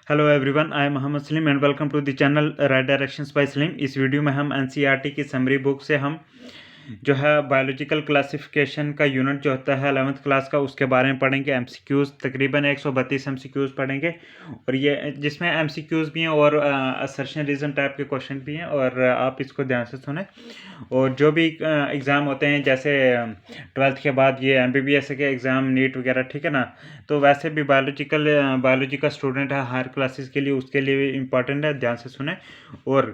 Hello everyone, I am Mohammed Salim and welcome to the channel right directions by Salim. इस video में हम NCERT की summary book से हम जो है बायोलॉजिकल क्लासिफिकेशन का यूनिट जो होता है 11th क्लास का, उसके बारे में पढ़ेंगे। एमसीक्यूज़ तकरीबन 132 एमसीक्यूज़ पढ़ेंगे, और ये जिसमें एमसीक्यूज़ भी हैं और असर्शन रीज़न टाइप के क्वेश्चन भी हैं, और आप इसको ध्यान से सुने। और जो भी एग्ज़ाम होते हैं, जैसे 12th के बाद ये एमबीबीएस के एग्ज़ाम, नीट वगैरह, ठीक है ना, तो वैसे भी बायोलॉजी का स्टूडेंट है हायर क्लासेस के लिए, उसके लिए भी इम्पॉर्टेंट है, ध्यान से सुने। और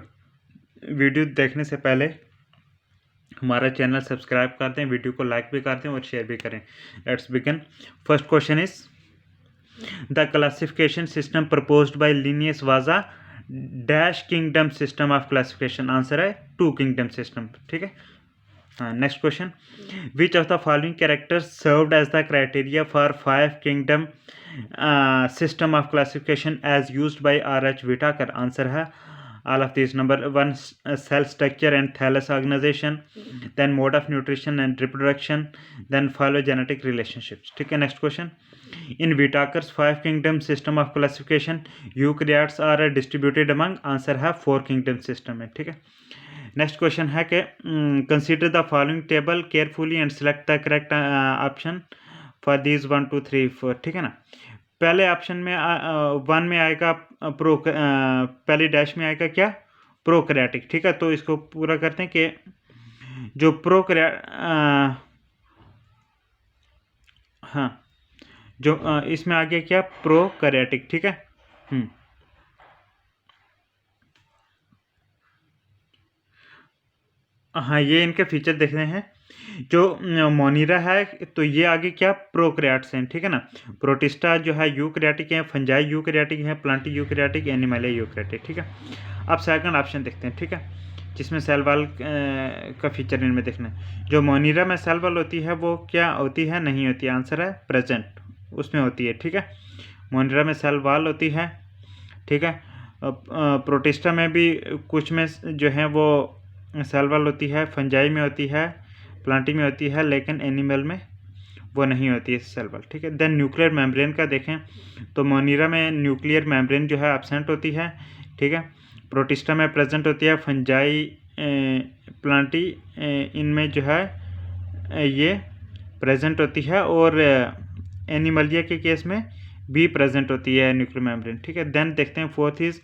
वीडियो देखने से पहले हमारा चैनल सब्सक्राइब कर दें, वीडियो को लाइक भी कर दें और शेयर भी करें। Let's begin. First question is the classification system proposed by Linnaeus was a dash kingdom system of classification. Answer है 2 किंगडम सिस्टम, ठीक है। Next question, which of the following characters served as the criteria for 5 kingdom system of classification as used by R H. Whittaker. Answer है all of these. Number 1, cell structure and thallus organization, then mode of nutrition and reproduction, then phylogenetic relationships, ठीक है। next question, in Whitaker's 5 kingdom system of classification eukaryotes are distributed among। answer है 4 kingdom system है, ठीक है। next question है कि consider the following table carefully and select the correct option for these 1 2 3 4, ठीक है ना। पहले ऑप्शन में 1 में आएगा पहले डैश में आएगा क्या, प्रोकैरियोटिक, ठीक है। तो इसको पूरा करते हैं कि जो हाँ, जो इसमें आ गया क्या, प्रोकैरियोटिक, ठीक है। हाँ, ये इनके फीचर देख रहे हैं। जो मोनीरा है तो ये आगे क्या, प्रोकैरियोट्स हैं, ठीक है ना। प्रोटिस्टा जो है यूकैरियोटिक है, फंजाई यूकैरियोटिक है, प्लांटी यूकैरियोटिक, एनिमलिया यूकैरियोटिक, ठीक है। अब सेकंड ऑप्शन देखते हैं, ठीक है, जिसमें सेल वॉल का फीचर इनमें देखना है। जो मोनीरा में सेल वॉल होती है वो क्या होती है, नहीं होती है। आंसर है प्रेजेंट, उसमें होती है, ठीक है। मोनीरा में सेल वॉल होती है, ठीक है। प्रोटिस्टा में भी कुछ में जो है वो सेल वॉल होती है, फंजाई में होती है, प्लांटी में होती है, लेकिन एनिमल में वो नहीं होती है सेल वॉल, ठीक है। देन न्यूक्लियर मेम्ब्रेन का देखें तो मोनीरा में न्यूक्लियर मेम्ब्रेन जो है एब्सेंट होती है, ठीक है। प्रोटिस्टा में प्रेजेंट होती है, फंजाई प्लांटी इनमें जो है ये प्रेजेंट होती है, और एनिमलिया के केस में भी प्रेजेंट होती है न्यूक्लियर मेम्ब्रेन, ठीक है। देन देखते हैं फोर्थ इज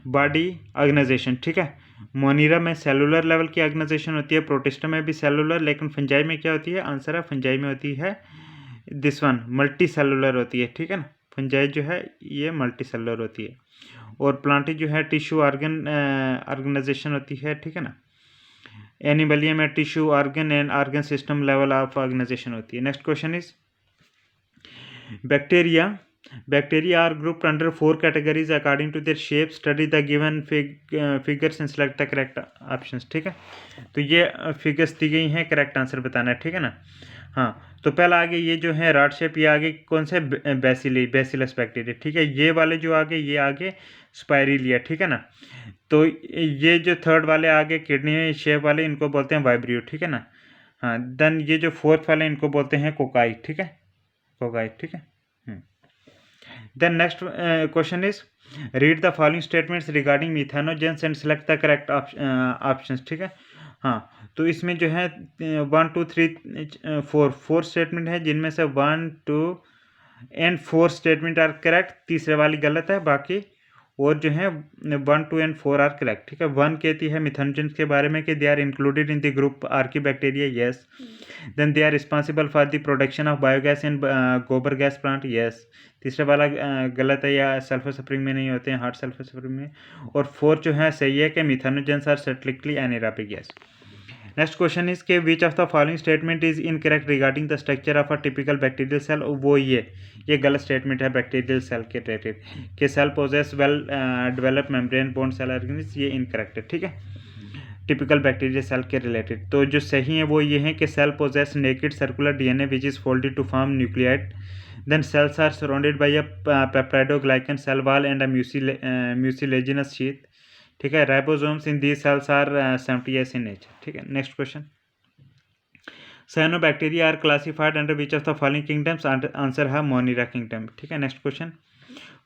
बॉडी ऑर्गेनाइजेशन, ठीक है। मोनीरा में सेलुलर लेवल की ऑर्गेनाइजेशन होती है, प्रोटिस्टा में भी सेलुलर, लेकिन फंजाई में क्या होती है। आंसर है फंजाई में होती है दिस वन, मल्टी सेलुलर होती है, ठीक है ना। फंजाई जो है ये मल्टी सेलुलर होती है, और प्लांटी जो है टिश्यू ऑर्गेनाइजेशन होती है, ठीक है ना। एनिमलिया में tissue organ and organ system level of organisation होती है। Next question is Bacteria are grouped under 4 categories according to their shape. Study the given figures and select the correct options, ठीक है। तो ये फिगर्स दी गई हैं, correct answer बताना है, ठीक है ना। हाँ, तो पहला आगे ये जो है रॉड शेप, ये आगे कौन से, बेसिलस बैक्टीरिया, ठीक है। ये वाले जो आगे, ये आगे स्पाइरिलिया, ठीक है ना। तो ये जो थर्ड वाले आगे किडनी शेप वाले, इनको बोलते हैं वाइब्रियो, ठीक है ना। हाँ, देन ये जो फोर्थ वाले, इनको बोलते हैं कोकाई, ठीक है, कोकाई, ठीक है। Then next question is read the following statements regarding methanogens and select the correct options, ठीक है। हाँ, तो इसमें जो है 1 2 3 4 स्टेटमेंट है, जिनमें से 1 2 एंड 4 स्टेटमेंट आर करेक्ट, तीसरे वाली गलत है, बाकी और जो है 1 2 एंड 4 आर करेक्ट, ठीक है। 1 कहती है मिथेनोजेंस के बारे में कि they are included in the group archaebacteria, yes. Then they are responsible for the production of biogas in gobar gas plant, yes. तीसरा वाला गलत है, या सल्फर सफरिंग में नहीं होते हैं, हार्ड सल्फर सफरिंग में। और 4 जो है सही है कि methanogens are strictly anaerobic gas. Next question is के which of the following statement is incorrect regarding the structure of a typical bacterial cell. वो ये गलत स्टेटमेंट है बैक्टीरियल सेल के रिलेटेड, कि cell possess well develop membrane bound cell organelles, ये incorrect है, ठीक है, टिपिकल बैक्टीरियल सेल के रिलेटेड। तो जो सही है वो ये है कि cell possess naked circular DNA which is folded to form nucleoid, then cells are surrounded by a peptidoglycan cell wall and a mucilaginous sheath, ठीक है। Ribosomes in these cells are 70s in nature, ठीक है। Next question, cyanobacteria are classified under which of the following kingdoms. Answer है Monera kingdom, ठीक है। Next question,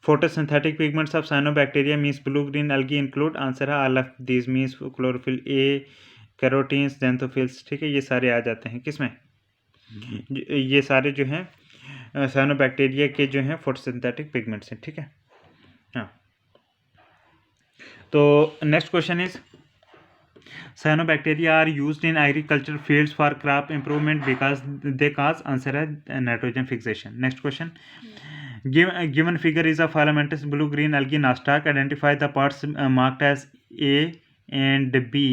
photosynthetic pigments of cyanobacteria means blue green algae include, answer है all of these means chlorophyll a, carotenes, xanthophylls. ठीक है, ये सारे आ जाते हैं किसमें, ये सारे जो हैं साइनोबैक्टीरिया के जो हैं फोटोसिंथेटिक पिगमेंट्स हैं। ठीक है, हाँ। तो next question is cyanobacteria are used in agriculture fields for crop improvement because they cause, answer है nitrogen fixation. Next question, given figure is a filamentous blue green algae nostoc, identify the parts marked as A and B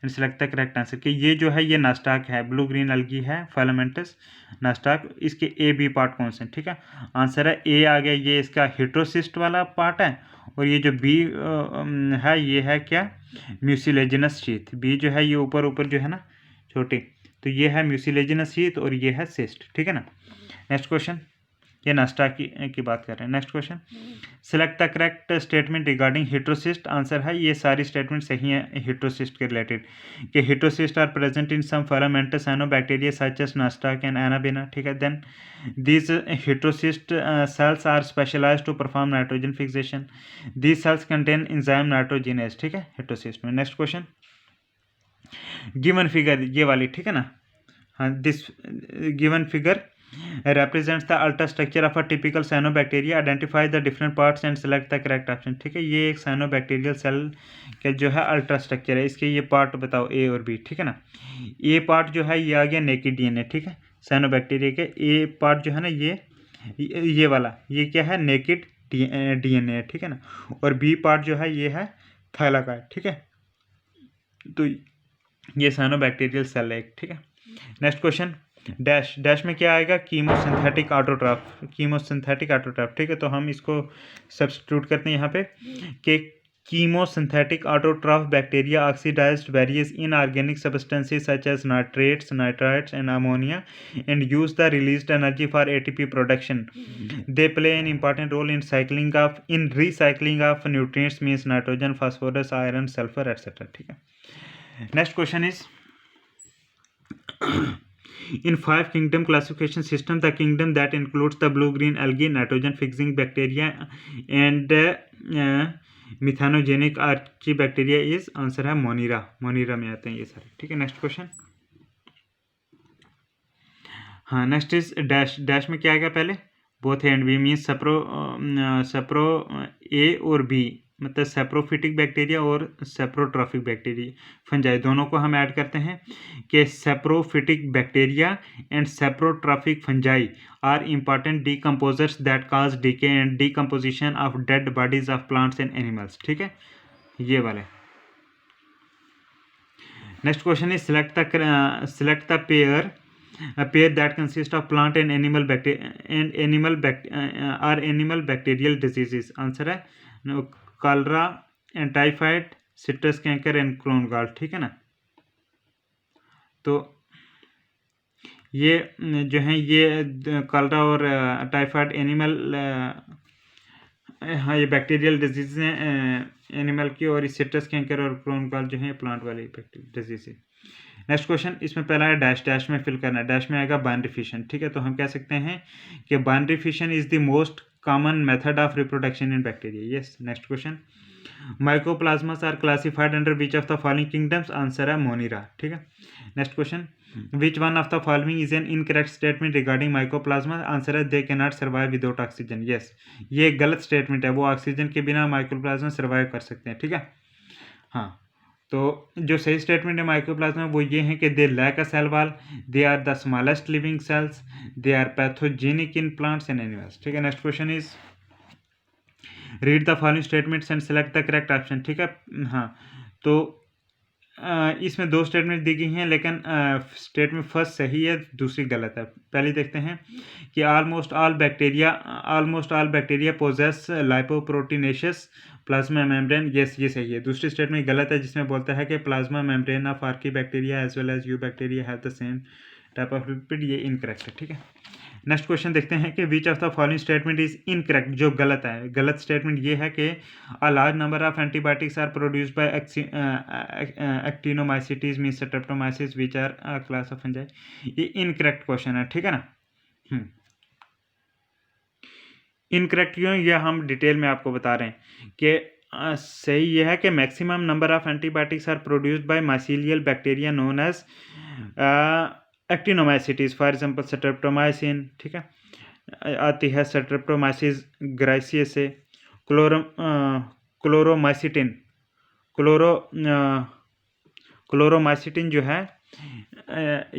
and select the correct answer। कि ये जो है ये नास्टाक है, blue green अलगी है, फाइलामेंटस नास्टाक, इसके A B part कौन से हैं। ठीक है, आंसर है ए आ गया, ये इसका हेट्रोसिस्ट वाला पार्ट है, और ये जो बी है ये है क्या, म्यूसिलेजिनस शीथ। बी जो है ये ऊपर ऊपर जो है ना छोटी, तो ये है म्यूसिलेजिनस शीथ और ये है सिस्ट। ठीक है ना। नेक्स्ट क्वेश्चन, ये नास्टा की बात कर रहे हैं। Next question, select the correct statement regarding heterocyst, answer है ये सारी स्टेटमेंट सही है हेट्रोसिस्ट के रिलेटेड, कि heterocyst are present in some filamentous cyanobacteria such as Nostoc and Anabaena. ठीक है, then these heterocyst cells are specialized to perform nitrogen fixation. These cells contain enzyme nitrogenase। ठीक है, heterocyst में। Next question, given figure ये वाली, ठीक है ना, हाँ, this given figure represents the ultra structure of a typical cyanobacteria, identify the different parts and select the correct option। ठीक है, ये एक साइनोबैक्टीरियल सेल का जो है अल्ट्रा स्ट्रक्चर है, इसके ये पार्ट बताओ ए और बी। ठीक है ना, ए पार्ट जो है ये आ गया नेकेड डीएनए। ठीक है, साइनोबैक्टीरिया के ए पार्ट जो है ना ये वाला ये क्या है, नेकेड डीएनए। ठीक है ना, और बी पार्ट जो है ये है थाइलाकॉइड। ठीक है, तो ये साइनोबैक्टीरियल सेल है एक। ठीक है, नेक्स्ट क्वेश्चन, डैश डैश में क्या आएगा, कीमोसिंथेटिक ऑटोट्रॉफ, कीमोसिंथेटिक ऑटोट्रॉफ। ठीक है, तो हम इसको सब्स्टिट्यूट करते हैं यहाँ पे कि chemosynthetic autotroph bacteria oxidised various inorganic substances such as nitrates, nitrites and ammonia and use the released energy for ATP production. They play an important role in recycling of nutrients means nitrogen, phosphorus, iron, sulphur etcetera. ठीक है, next question is in 5 kingdom classification system, the kingdom that includes the blue green algae, nitrogen fixing bacteria and methanogenic archaebacteria is, answer है मोनिरा। मोनिरा में आते हैं ये सारे। ठीक है, नेक्स्ट क्वेश्चन, हाँ, नेक्स्ट इज डैश डैश में क्या आएगा, पहले both and B means sapro A और बी, मतलब सेप्रोफिटिक बैक्टीरिया और सेप्रोट्रॉफिक बैक्टीरिया फंजाई, दोनों को हम ऐड करते हैं कि saprophytic bacteria and saprotrophic fungi are important decomposers that cause decay and decomposition of dead bodies of plants and animals. ठीक है, ये वाले। Next question is select the pair that consist of plant and animal bacterial diseases। Answer है cholera and typhoid, citrus canker and crown gall. ठीक है ना, तो ये जो है ये कॉलरा और टाइफाइड एनिमल, हाँ, ये बैक्टीरियल डिजीज हैं एनिमल की, और सिट्रस कैंकर और क्रोन गॉल जो है प्लांट वाली डिजीज है। नेक्स्ट क्वेश्चन, इसमें पहला है डैश, डैश में फिल करना है, डैश में आएगा बाइनरी फिशन। ठीक है, तो हम कह सकते हैं कि binary fission is the most common method of reproduction in bacteria. Yes, next question, mycoplasmas are classified under which of the following kingdoms, answer है मोनिरा। ठीक है, next question, which one of the following is an incorrect statement regarding mycoplasma, answer है they can not survive without oxygen. Yes, ये गलत statement है, वो oxygen के बिना माइकोप्लाज्मा सर्वाइव कर सकते हैं। ठीक है, हाँ, तो जो सही स्टेटमेंट है माइकोप्लाज्मा वो ये है कि they lack a cell wall, they are the smallest living cells, they are pathogenic in plants and animals. ठीक है, next question is read the following statements and select the correct option. ठीक है, हाँ, तो इसमें दो स्टेटमेंट दी गई हैं, लेकिन स्टेटमेंट फर्स्ट सही है, दूसरी गलत है। पहले देखते हैं कि almost all bacteria possess lipoproteinaceous plasma membrane. Yes, ये सही है। दूसरी स्टेटमेंट गलत है, जिसमें बोलता है कि plasma membrane of archaebacteria as well as eubacteria have the same type of lipid. ये इनकरेक्ट है। ठीक है, नेक्स्ट क्वेश्चन देखते हैं कि which of the following statement is incorrect, जो गलत है। गलत स्टेटमेंट ये है कि a large number of antibiotics are produced by actinomycetes means streptomyces which are a class of fungi. ये इनकरेक्ट क्वेश्चन है। ठीक है ना। इनकरेक्ट क्यों, यह हम डिटेल में आपको बता रहे हैं कि सही यह है कि maximum number of antibiotics are produced by mycelial bacteria known as actinomycetes, for example streptomycin, ठीक है, आती है स्ट्रेप्टोमाइसिस ग्राइसिया से, क्लोरोमाइसिटिन क्लोरोमाइसिटिन जो है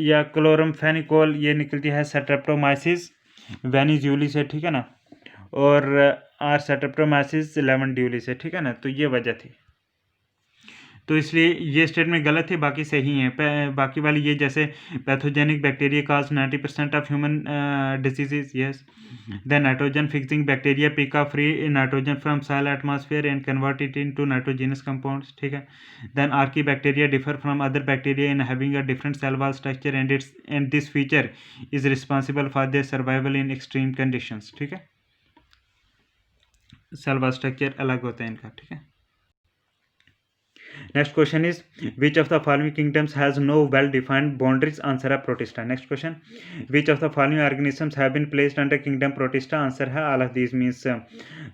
या क्लोरमफेनिकोल, ये निकलती है स्ट्रेप्टोमाइसिस वेनिज्यूली से, ठीक है ना, और आर स्ट्रेप्टोमाइसिस लेवनड्यूली से, ठीक है ना। तो ये वजह थी, तो इसलिए ये स्टेटमेंट गलत है, बाकी सही है। बाकी वाली ये जैसे pathogenic bacteria cause 90% of human diseases, yes. Then nitrogen fixing bacteria pick up free nitrogen from soil atmosphere and convert it into nitrogenous compounds, ठीक है। Then archaebacteria differ from other bacteria in having a different cell wall structure and this feature is responsible for their survival in extreme conditions, ठीक है। Cell wall structure अलग होता है इनका, ठीक है। Next question is, which of the following kingdoms has no well-defined boundaries? Answer है Protista. Next question, which of the following organisms have been placed under kingdom Protista? Answer है all of these means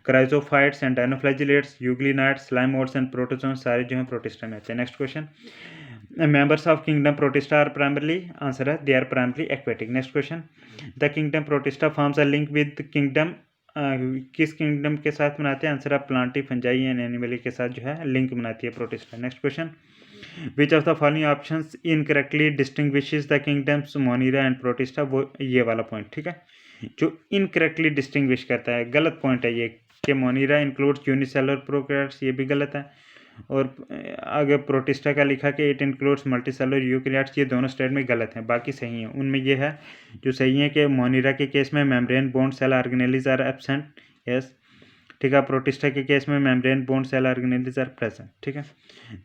chrysophytes and dinoflagellates, euglenids, slimodes and protozoans, सारे जो हैं Protista में आते हैं. Next question, members of kingdom Protista are primarily, answer है they are primarily aquatic. Next question, the kingdom Protista forms a link with kingdom किस kingdom के साथ बनाते हैं? आंसर है प्लांटी फंजाई एंड एनिमली के साथ जो है लिंक बनाती है Protista. Next question, which of the following options incorrectly distinguishes the kingdoms Monera and Protista? वो ये वाला पॉइंट, ठीक है, जो इनकरेक्टली डिस्टिंग्विश करता है, गलत पॉइंट है ये कि मोनीरा इंक्लूड्स यूनिसेलुलर प्रोकैरियोट्स, ये भी गलत है. और आगे प्रोटिस्टा का लिखा कि इट इंक्लूड्स मल्टीसेलुलर यूकैरियोट्स, ये दोनों स्टेटमेंट गलत हैं, बाकी सही हैं. उनमें ये है जो सही है कि मोनीरा के केस में membrane bound cell organelles are absent, yes, ठीक है. प्रोटिस्टा के केस में membrane bound cell organelles are present, ठीक है.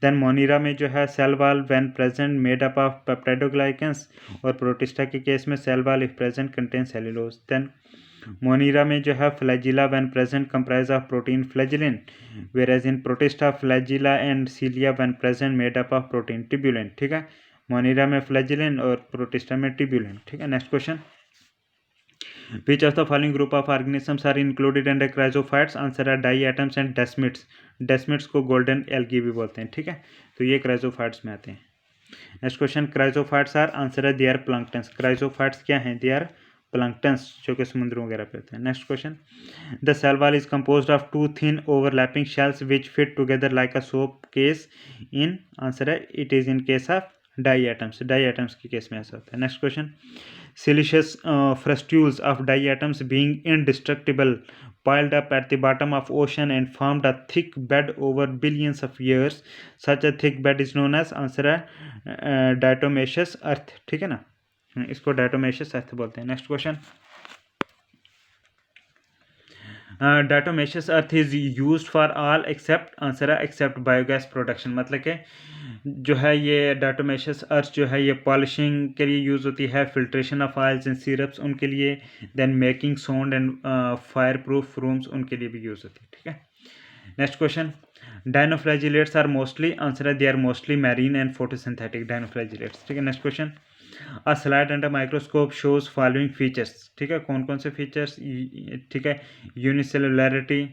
देन मोनीरा में जो है cell wall when present made up of peptidoglycans, और प्रोटिस्टा के केस में cell wall if present contain cellulose. Then Monera में जो है flagella when present comprise of protein flagellin, whereas in Protista flagella and cilia when present made up of protein tubulin, ठीक है. मोनीरा में flagellin और protista में tubulin, ठीक है. Next question, which of the following group of organisms are included under chrysophytes? Answer है diatoms and desmids. Desmids को golden algae भी बोलते हैं, ठीक है. तो ये क्राइजोफाइट्स में आते हैं. Next question, chrysophytes are, answer है दे आर प्लैंक्टन्स. क्राइजोफाइट्स क्या हैं? दे आर प्लैंक्टन्स, जो कि समुद्रों वगैरह पे होते हैं. Next question, the cell wall is composed of two thin overlapping shells which fit together like a soap case in, answer है it is in case of diatoms. Diatoms के case में ऐसा होता है. Next question, siliceous frustules of diatoms being indestructible piled up at the bottom of ocean and formed a thick bed over billions of years. Such a thick bed is known as, answer है diatomaceous earth, ठीक है ना, इसको डायटोमेशियस earth बोलते हैं. Next question, diatomaceous earth is used for all except, answer है except biogas production. मतलब कि जो है ये डायटोमेशियस अर्थ जो है ये पॉलिशिंग के लिए यूज़ होती है, filtration of oils and syrups उनके लिए, then making sound and fireproof rooms उनके लिए भी यूज़ होती है, ठीक है. Next question, dinoflagellates are mostly, answer है they are mostly marine and photosynthetic dinoflagellates, ठीक है. Next question, a slide under microscope shows following features, ठीक है. कौन कौन से फीचर्स? ठीक है, यूनिसेलुलैरिटी,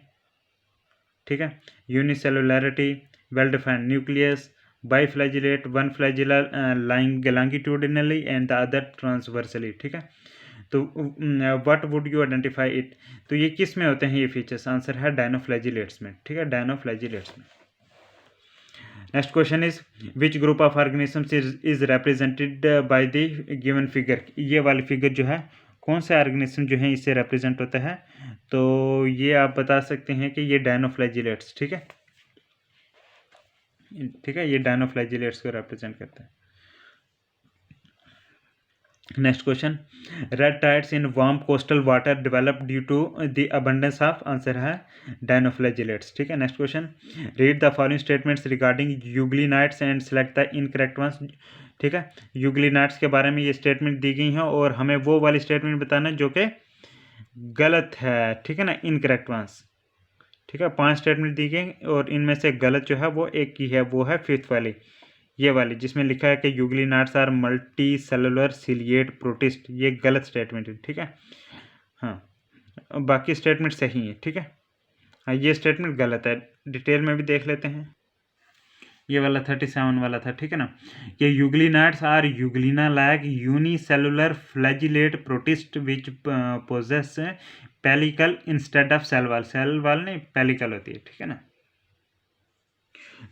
ठीक है, unicellularity, well defined nucleus, biflagellate, one flagella lying longitudinally and the other transversely, ठीक है. तो what would you identify it? तो ये किस में होते हैं ये फीचर्स? आंसर है डायनोफ्लैजिलेट्स में, ठीक है, डायनोफ्लैजिलेट्स में. Next question is, which group of organisms is represented by the given figure? ये वाली फिगर जो है कौन से ऑर्गेनिज्म जो है इससे रिप्रेजेंट होता है? तो ये आप बता सकते हैं कि ये डायनोफ्लैजिलेट्स, ठीक है, ठीक है, ये डायनोफ्लैजिलेट्स को रिप्रेजेंट करता है. Next question, red tides in warm coastal water develop due to the abundance of, answer है डायनोफ्लैजिलेट्स, ठीक है. Next question, read the following statements regarding euglenoids and select the incorrect ones, ठीक है. यूग्लिनाइड्स के बारे में ये स्टेटमेंट दी गई हैं और हमें वो वाली स्टेटमेंट बताना जो कि गलत है, ठीक है ना, इनकरेक्ट वंस, ठीक है. 5 स्टेटमेंट दी गई और इनमें से गलत जो है वो एक ही है, वो है फिफ्थ वाली, ये वाली जिसमें लिखा है कि यूग्लिनाइड्स आर मल्टी सेलुलर सिलिएट प्रोटिस्ट, ये गलत स्टेटमेंट है, ठीक है. हाँ, बाकी स्टेटमेंट सही है, ठीक है। हाँ, ये स्टेटमेंट गलत है, डिटेल में भी देख लेते हैं। ये वाला 37 वाला था, ठीक है ना, कि euglenoids are Euglena like unicellular flagellate protist which possess pellicle instead of cell wall नहीं पेलिकल होती है, ठीक है ना।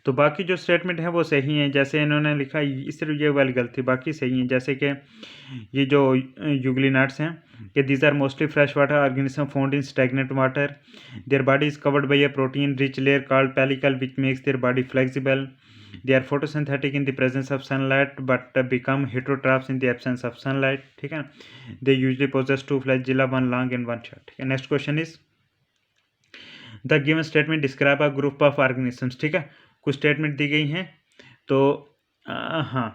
तो बाकी जो स्टेटमेंट है वो सही है, जैसे इन्होंने लिखा सिर्फ ये वाली गलती, बाकी सही है। जैसे कि ये जो यूग्लिनाट्स हैं कि these are mostly fresh water organism found in stagnant water, their body is covered by a protein rich layer called pellicle which makes their body flexible, they are photosynthetic in the presence of sunlight but become heterotrophs in the absence of sunlight, ठीक है। they usually possess two flagella, one long and one short, ठीक है। next question is the given statement describe a group of organisms, ठीक है। कुछ statement दी गई हैं, तो हाँ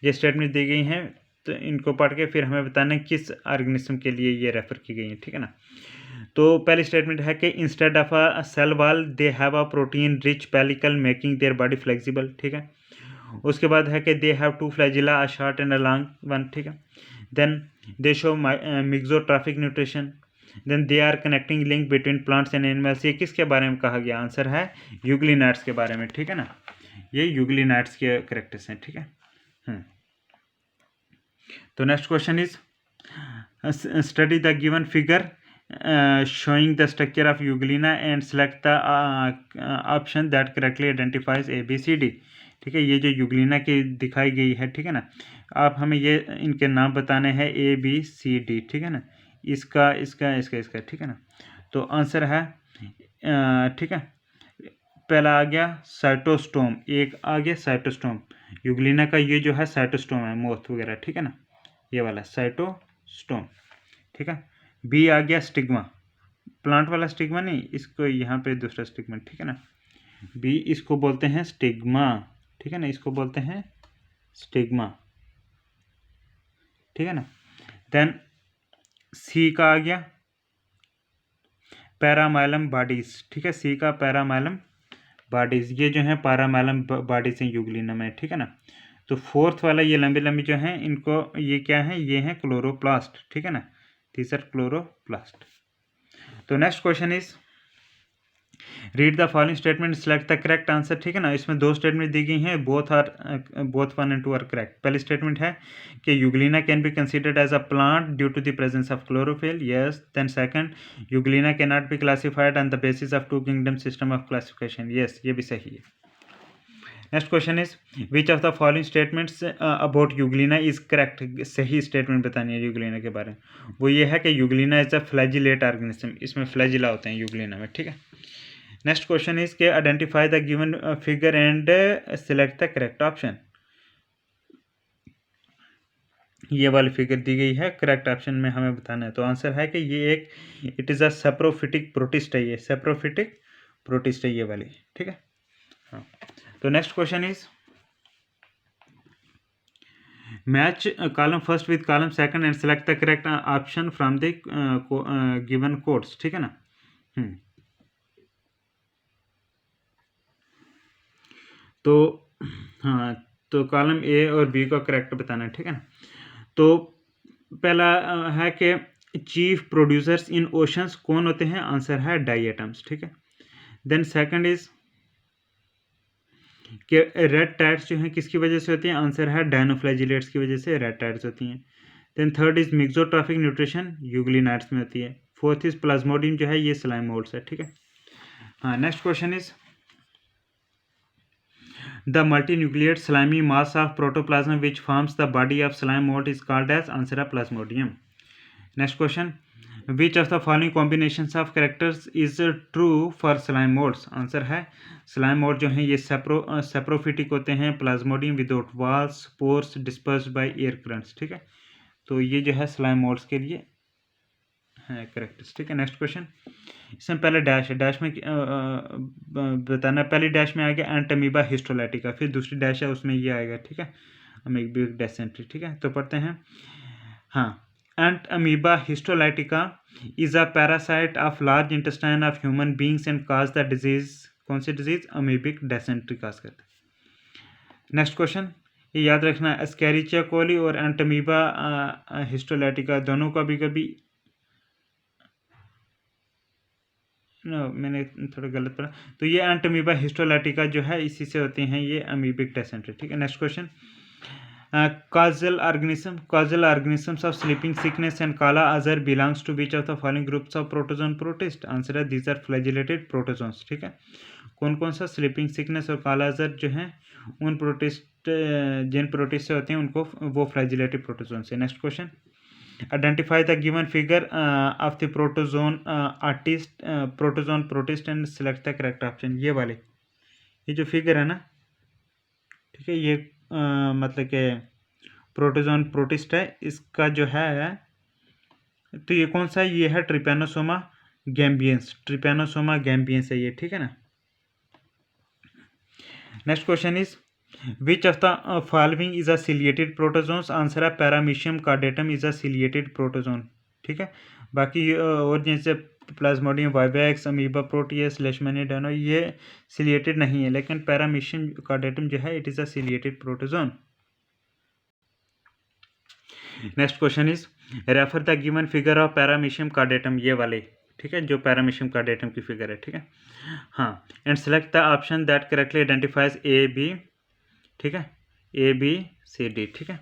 ये स्टेटमेंट दी गई हैं, तो इनको पढ़ के फिर हमें बताना है किस ऑर्गेनिज्म के लिए ये रेफर की गई है, ठीक है ना। तो पहली स्टेटमेंट है कि instead of a cell wall they have a protein rich pellicle making their body flexible, ठीक है। उसके बाद है कि they have two flagella, a short and a long one, ठीक है। Then they show mixotrophic nutrition, then they are connecting link between plants and animals. ये किसके बारे में कहा गया? आंसर है यूग्लिनाट्स के बारे में, ठीक है ना। ये यूग्लिनाट्स के करेक्टर्स हैं, ठीक है। तो next question is study the given figure showing the structure of euglena and select the option that correctly identifies A, B, C, D, ठीक है। ये जो यूग्लिना की दिखाई गई है, ठीक है ना, आप हमें ये इनके नाम बताने हैं A, B, C, D, ठीक है ना। इसका इसका इसका इसका, ठीक है ना। तो आंसर है ठीक है, पहला आ गया साइटोस्टोम, एक आ गया साइटोस्टोम। यूग्लिना का ये जो है साइटोस्टोम है, मोथ वगैरह, ठीक है ना, ये वाला साइटोस्टोम, ठीक है। बी आ गया स्टिग्मा, प्लांट वाला स्टिग्मा नहीं, इसको यहाँ पे दूसरा स्टिग्मा, ठीक है ना। बी इसको बोलते हैं स्टिग्मा, ठीक है ना, इसको बोलते हैं स्टिग्मा, ठीक है ना। देन सी का आ गया पैरामाइलम बॉडीज, ठीक है। सी का पैरामाइलम बॉडीज, ये जो है पैरामाइलम बॉडीज हैं यूग्लिना में, ठीक है ना। तो फोर्थ वाला ये लंबी लंबी जो हैं, इनको ये क्या है, ये है क्लोरोप्लास्ट, ठीक है ना, these are chloroplast। तो next question is read the following statement select the correct answer, ठीक है ना। इसमें दो स्टेटमेंट दी गई हैं, बोथ 1 and 2 आर करेक्ट। पहली स्टेटमेंट है कि euglena can be considered as a plant due to the presence of chlorophyll, yes. Then second, euglena can not be classified on the basis of two kingdom system of classification, yes, ये भी सही है। Next question is which of the following statements about Euglena is correct, सही statement बतानी है Euglena के बारे में। वो ये है कि Euglena is a flagellate organism, इसमें फ्लैजिला होते हैं यूग्लिना में, ठीक है। नेक्स्ट क्वेश्चन इज के identify the given figure and select the correct option. ये वाली फिगर दी गई है, करेक्ट ऑप्शन में हमें बताना है। तो आंसर है कि ये एक it is a saprophytic protist है, ये सेप्रोफिटिक प्रोटिस्ट है ये वाली, ठीक है। हाँ, तो next question is match column first with column second and select the correct option from the given codes, ठीक है ना। तो हाँ, तो कॉलम ए और बी को करेक्ट बताना है, ठीक है ना। तो पहला है कि चीफ प्रोड्यूसर्स इन ओशंस कौन होते हैं? आंसर है डायटम्स, ठीक है। देन सेकंड इज कि रेड टाइड्स जो हैं किसकी वजह से होती हैं? आंसर है डायनोफ्लैजिलेट्स की वजह से रेड टाइड्स होती हैं। Then third is mixotrophic nutrition, euglenoids में होती है। फोर्थ इज प्लाज्मोडियम जो है ये स्लाइम मोल्ड्स है, ठीक है। हाँ, next question is the multinucleate slimy mass of protoplasm which forms the body of slime mould is called as, answer है plasmodium. Next question which of the following combinations of characters is true for slime moulds? Answer है slime mould जो हैं ये saprophytic होते हैं, plasmodium without walls, pores, dispersed by air currents, ठीक है। तो ये जो है स्लाइम मोल्ड्स के लिए है कैरेक्टर्स, ठीक है। नेक्स्ट क्वेश्चन, इसमें पहले डैश है, डैश में बताना, पहली डैश में आ गया एंटमीबा हिस्टोलाइटिका, फिर दूसरी डैश है उसमें ये आएगा, ठीक है, अमीबिक डेसेंट्री, ठीक है। तो पढ़ते हैं, हाँ, Entamoeba histolytica is a parasite of large intestine of human beings and cause the disease, कौन सी डिजीज? अमीबिक डेसेंट्री काज करते हैं। नेक्स्ट क्वेश्चन, ये याद रखना, एस्केरिचिया कोली और एंटमीबा हिस्टोलाइटिका दोनों का भी कभी मैंने थोड़ा गलत पढ़ा। तो ये एंटमीबा हिस्टोलाइटिका जो है इसी से होते हैं ये अमीबिक डेसेंट्री। ठीक है, next question. causal organisms of sleeping sickness and kala azar belongs to which of the following groups of protozoan protist? Answer है these are flagellated protozoans। ठीक है, कौन कौन सा स्लीपिंग सिकनेस और काला अजर जो है उन प्रोटिस्ट जिन प्रोटिस्ट से होते हैं उनको वो फ्लैजिलेटेड प्रोटोजोन से। Next question. Identify the given figure of the protozoan protist and select the correct option. ये वाले ये जो फिगर है ना, ठीक है, ये मतलब कि प्रोटोजोन प्रोटिस्ट है, इसका जो है तो ये कौन सा है? ये है ट्रिपैनोसोमा गैम्बियंस है ये। ठीक है ना। Next question is which of the following is a ciliated protozoans? Answer है Paramecium caudatum is a ciliated protozoan. ठीक है, बाकी और जैसे Plasmodium vivax, Amoeba proteus, Leishmania dino ये सिलिएटेड नहीं है, लेकिन पैरामीशियम कार्डेटम जो है it is a ciliated protozoan. Next question is refer the given figure of Paramecium caudatum. ये वाले, ठीक है, जो पैरामीशियम कार्डेटम की फिगर है। ठीक है, हाँ, and select the option that correctly identifies A B. ठीक है, ए बी सी डी। ठीक है,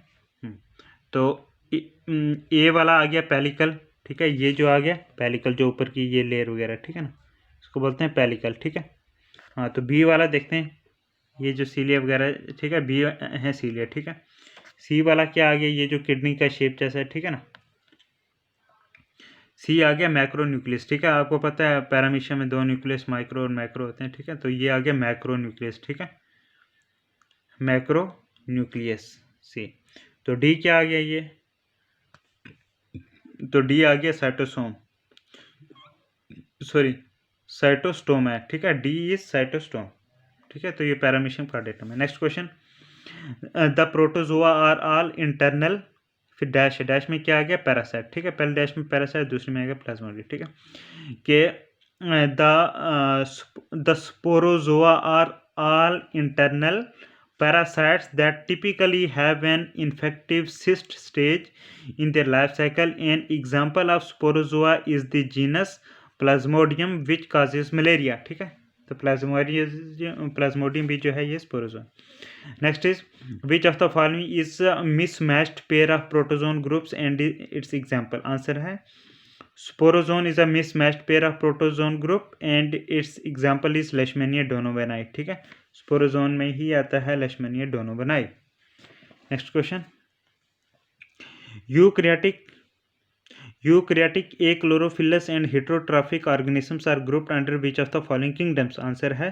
तो ए वाला आ गया पेलिकल। ठीक है, ये जो आ गया पेलिकल, जो ऊपर की ये लेयर वगैरह, ठीक है ना, इसको बोलते हैं पेलिकल। ठीक है, हाँ, तो बी वाला देखते हैं, ये जो सीलिया वगैरह, ठीक है, बी है सीलिया। ठीक है, सी वाला क्या आ गया? ये जो किडनी का शेप जैसा है। ठीक है ना, सी आ गया मैक्रो न्यूक्लियस। ठीक है, आपको पता है पैरामीशियम में दो न्यूक्लियस माइक्रो और मैक्रो होते हैं। ठीक है, तो ये आ गया मैक्रो न्यूक्लियस। ठीक है, मैक्रो न्यूक्लियस सी। तो डी क्या आ गया? ये तो डी आ गया साइटोस्टोम है। ठीक है, डी इज साइटोस्टोम। ठीक है, तो ये पैरामीशियम कार्डेटम है। Next question. The protozoa are all internal, फिर डैश है, डैश में क्या आ गया? पैरासाइट। ठीक है, पहले डैश में पैरासाइट, दूसरे में आ गया प्लाज्मोडियम। ठीक है, कि the sporozoa are all internal parasites that typically have an infective cyst stage in their life cycle. An example of sporozoa is the genus Plasmodium which causes malaria। ठीक है, तो प्लाज्मोडियम भी जो है ये sporozoa. Next is which of the following is mismatched pair of protozoan groups and its example? Answer है sporozoan is a mismatched pair of protozoan group and its example is Leishmania donovani. ठीक है, sporozoan में ही आता है Leishmania donovani. Next question. Eukaryotic chlorophyllous and heterotrophic organisms are grouped under which of the following kingdoms? Answer है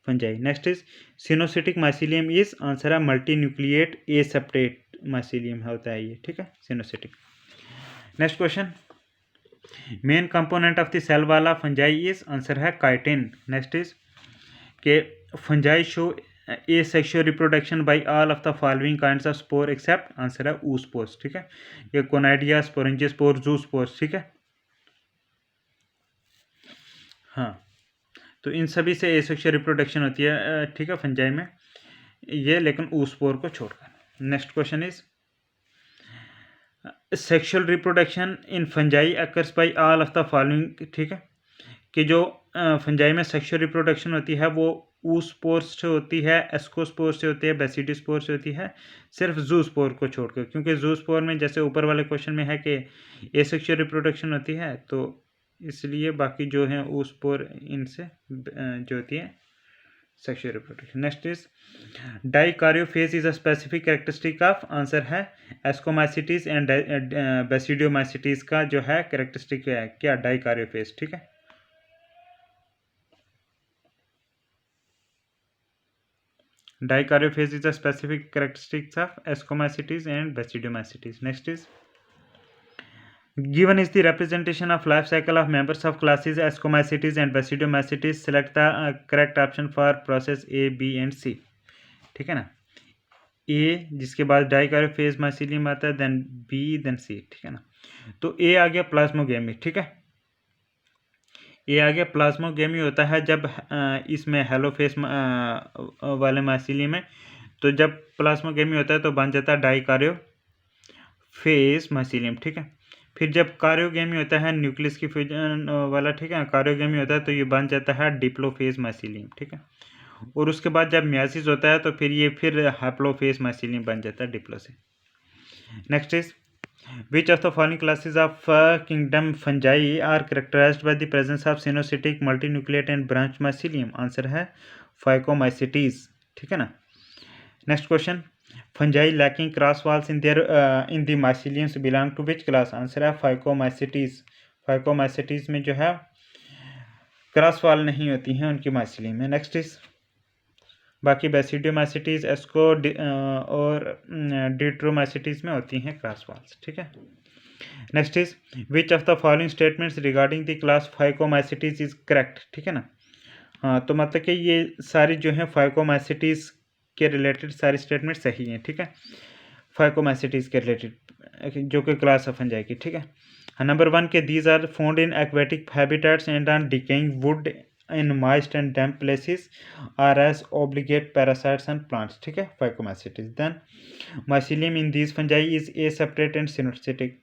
fungi. Next is coenocytic mycelium is? Answer है मल्टीन्यूक्लिएट aseptate mycelium होता है ये। ठीक है, coenocytic. Next question. Main component of the cell wall fungi is? Answer है chitin. Next is के fungi show asexual reproduction by all of the following kinds of spore except? Answer है oospores। ठीक है, ये कोनाइडिया, स्पोरेंजियोस्पोर, जूस्पोर्स। ठीक है, हाँ, तो इन सभी से एसेक्सुअल रिप्रोडक्शन होती है। ठीक है, फंजाई में ये, लेकिन oospore को छोड़कर। Next question is sexual reproduction in fungi occurs by all of the following. ठीक है, कि जो फंजाई में सेक्सुअल रिप्रोडक्शन होती है वो oospores से होती है, एस्कोस्पोर से होती है, बेसिडोस्पोर से होती है, सिर्फ जूस्पोर को छोड़कर। क्योंकि जूस्पोर में जैसे ऊपर वाले क्वेश्चन में है कि एसेक्सुअल रिप्रोडक्शन होती है, तो इसलिए बाकी जो है oospore इनसे जो होती है sexual reproduction. Next is dikaryophase is a specific characteristic of? Answer है एस्कोमाइसिटीज एंड बेसिडियोमाइसिटीज का जो है कैरेक्टरिस्टिक है क्या? डाइकार्योफेज। ठीक है, Dikaryophase is a specific characteristics of Ascomycetes and Basidiomycetes. Next is given is the representation of life cycle of members of classes Ascomycetes and Basidiomycetes. Select the correct option for process A, B and C। ठीक है ना, A जिसके बाद डाइकार्योफेज mycelium आता है, then B, then C। ठीक है ना, तो A आ गया प्लाज्मोगेमी। ठीक है, ये आ गया प्लाज्मोगेमी होता है जब इसमें हेलोफेस वाले माइसीलियम में, तो जब प्लाज्मोगेमी होता है तो बन जाता है डाइकार्योफेज माइसीलियम। ठीक है, फिर जब कार्योगेमी होता है न्यूक्लियस की फ्यूजन वाला, ठीक है, कार्योगेमी होता है तो ये बन जाता है डिप्लोफेज माइसीलियम, ठीक है। और उसके बाद जब मियासिस होता है तो फिर ये हैप्लोफेज माइसीलियम बन जाता है डिप्लो से। Next is which of the following classes of kingdom fungi are characterized by the presence of coenocytic multinucleate and branch mycelium? Answer है फाइकोमाइसिटीज, ठीक है ना। Next question, fungi lacking cross walls in the myceliums belong to which class? Answer है phycomycetes. Phycomycetes में जो है cross wall नहीं होती हैं उनकी माइसीलियम में। नेक्स्ट इज बाकी बेसिडियोमाइसिटीज एस्को और डिट्रोमाइसिटीज में होती हैं क्रॉस वॉल्स, ठीक है। Next is which of the following statements regarding the class phycomycetes is correct, ठीक है ना। हाँ, तो मतलब कि ये सारी जो है फाइकोमाइसिटीज के रिलेटेड सारी स्टेटमेंट सही हैं, ठीक है, फाइकोमाइसिटीज के रिलेटेड जो कि क्लास ऑफ फंजाई की, ठीक है। नंबर 1 के these are found in aquatic habitats and on decaying wood in moist and damp places are as obligate parasites on plants, ठीक है, phycomycetes. Then mycelium in these fungi is aseparate and synocytic.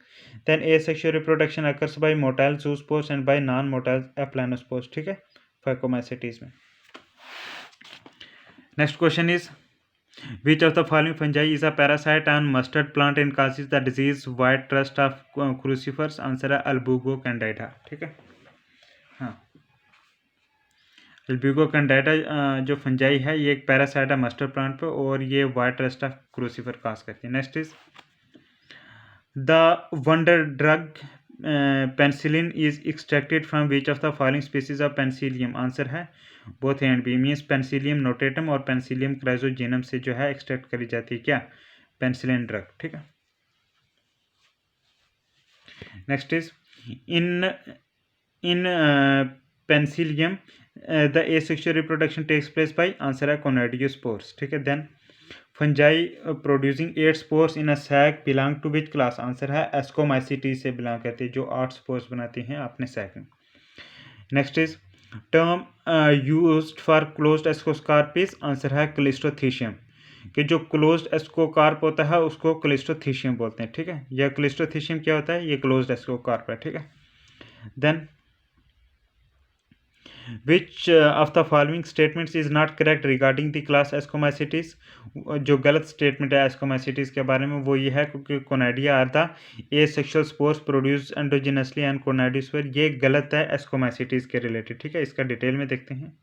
Then asexual reproduction occurs by motile zoospores and by non-motile aplanospores, ठीक है, phycomycetes में। Next question is which of the following fungi is a parasite on mustard plant and causes the disease white rust of crucifers? Answer है अल्बुगो Candida, ठीक है। हाँ, अल्बुगो Candida जो fungi है ये एक पैरासाइट है मस्टर्ड प्लांट पे और ये white rust of crucifer cause करती है। Next is the wonder drug penicillin is extracted from which of the following species of penicillium? Answer है both A and B, means penicillium notatum और penicillium chrysogenum से जो है extract करी जाती है क्या, पेनिसिलिन ड्रग, ठीक है। Next is in penicillium the asexual reproduction takes place by? Answer है conidiospores, ठीक है। Then fungi producing 8 spores in a sac belong to which class? Answer है एस्कोमाइसिटीज से बिलोंग करती है जो 8 स्पोर्स बनाती हैं अपने सैक में। Next is term used for closed ascocarps? Answer है क्लिस्ट्रोथीशियम, कि जो क्लोज्ड एस्कोकार्प होता है उसको क्लिस्ट्रोथीशियम बोलते हैं, ठीक है। यह क्लिस्ट्रोथीशियम क्या होता है, ये क्लोज्ड एस्कोकार्प है, ठीक है। Then Which of the following statements is not correct regarding the class Ascomycetes? जो गलत स्टेटमेंट है एस्कोमाइसिटीज के बारे में वो ये है क्योंकि conidia are the asexual spores produce endogenously and conidiophore, ये गलत है एस्कोमाइसिटीज के रिलेटेड, ठीक है। इसका डिटेल में देखते हैं।